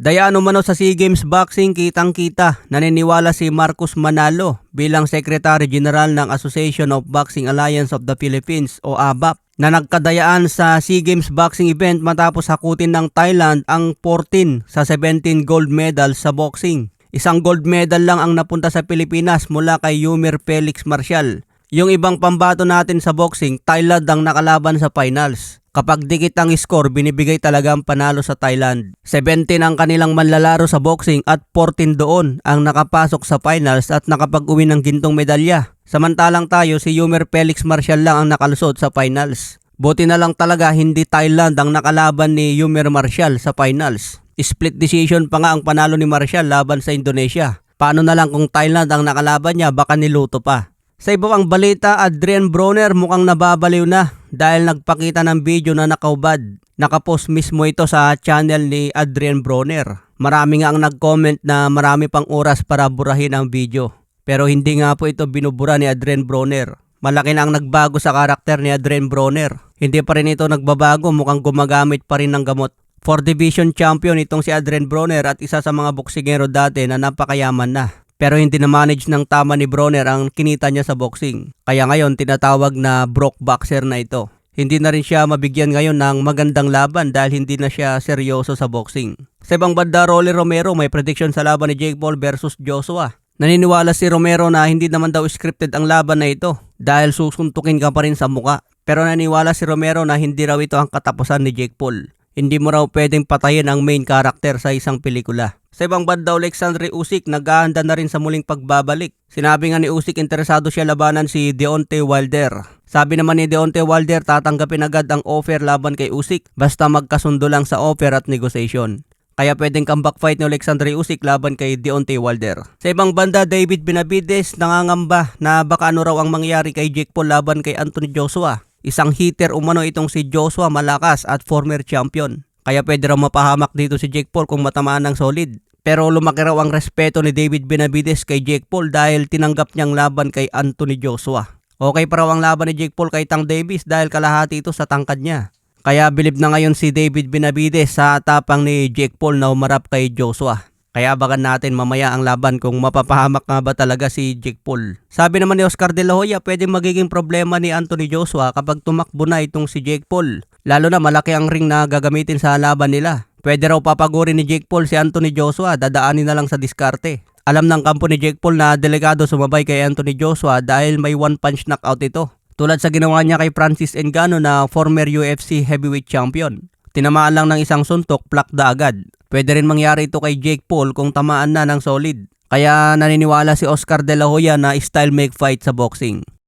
Dayaan umano sa SEA Games Boxing, kitang-kita naniniwala si Marcus Manalo bilang Secretary General ng Association of Boxing Alliance of the Philippines o ABAP na nagkadayaan sa SEA Games Boxing event matapos hakutin ng Thailand ang 14 sa 17 gold medal sa boxing. Isang gold medal lang ang napunta sa Pilipinas mula kay Yumir Felix Marcial. Yung ibang pambato natin sa boxing, Thailand ang nakalaban sa finals. Kapag dikit ang score, binibigay talaga ang panalo sa Thailand. 17 ang kanilang manlalaro sa boxing at 14 doon ang nakapasok sa finals at nakapag-uwi ng gintong medalya. Samantalang tayo, si Yumir Felix Marcial lang ang nakalusot sa finals. Buti na lang talaga hindi Thailand ang nakalaban ni Yumir Marcial sa finals. Split decision pa nga ang panalo ni Marcial laban sa Indonesia. Paano na lang kung Thailand ang nakalaban niya, baka niluto pa. Sa iba pang balita, Adrian Broner mukhang nababaliw na dahil nagpakita ng video na nakaubad. Nakapost mismo ito sa channel ni Adrian Broner. Marami nga ang nag-comment na marami pang oras para burahin ang video. Pero hindi nga po ito binubura ni Adrian Broner. Malaki na ang nagbago sa karakter ni Adrian Broner. Hindi pa rin ito nagbabago, mukhang gumagamit pa rin ng gamot. 4 division champion itong si Adrian Broner at isa sa mga boksingero dati na napakayaman na. Pero hindi na-manage ng tama ni Broner ang kinita niya sa boxing. Kaya ngayon tinatawag na broke boxer na ito. Hindi na rin siya mabigyan ngayon ng magandang laban dahil hindi na siya seryoso sa boxing. Sa ibang banda, Rolly Romero may prediction sa laban ni Jake Paul versus Joshua. Naniniwala si Romero na hindi naman daw scripted ang laban na ito dahil susuntukin ka pa rin sa muka. Pero naniniwala si Romero na hindi raw ito ang katapusan ni Jake Paul. Hindi mo raw pwedeng patayin ang main character sa isang pelikula. Sa ibang banda, Alexandre Usyk naghahanda na rin sa muling pagbabalik. Sinabi nga ni Usyk interesado siya labanan si Deontay Wilder. Sabi naman ni Deontay Wilder tatanggapin agad ang offer laban kay Usyk basta magkasundo lang sa offer at negotiation. Kaya pwedeng comeback fight ni Alexandre Usyk laban kay Deontay Wilder. Sa ibang banda, David Benavidez nangangamba na baka ano raw ang mangyari kay Jake Paul laban kay Anthony Joshua. Isang hitter umano itong si Joshua, malakas at former champion. Kaya pwede raw mapahamak dito si Jake Paul kung matamaan ng solid. Pero lumaki raw ang respeto ni David Benavidez kay Jake Paul dahil tinanggap niyang laban kay Anthony Joshua. Okay pa raw ang laban ni Jake Paul kay Tank Davis dahil kalahati ito sa tangkad niya. Kaya bilib na ngayon si David Benavidez sa tapang ni Jake Paul na umarap kay Joshua. Kaya abangan natin mamaya ang laban kung mapapahamak nga ba talaga si Jake Paul. Sabi naman ni Oscar De La Hoya, pwedeng magiging problema ni Anthony Joshua kapag tumakbo na itong si Jake Paul. Lalo na malaki ang ring na gagamitin sa laban nila. Pwede raw papagurin ni Jake Paul si Anthony Joshua, dadaanin na lang sa diskarte. Alam ng kampo ni Jake Paul na delikado sumabay kay Anthony Joshua dahil may one punch knockout ito. Tulad sa ginawa niya kay Francis Ngannou na former UFC heavyweight champion. Tinamaan lang ng isang suntok, plakda agad. Pwede rin mangyari ito kay Jake Paul kung tamaan na ng solid. Kaya naniniwala si Oscar De La Hoya na style make fight sa boxing.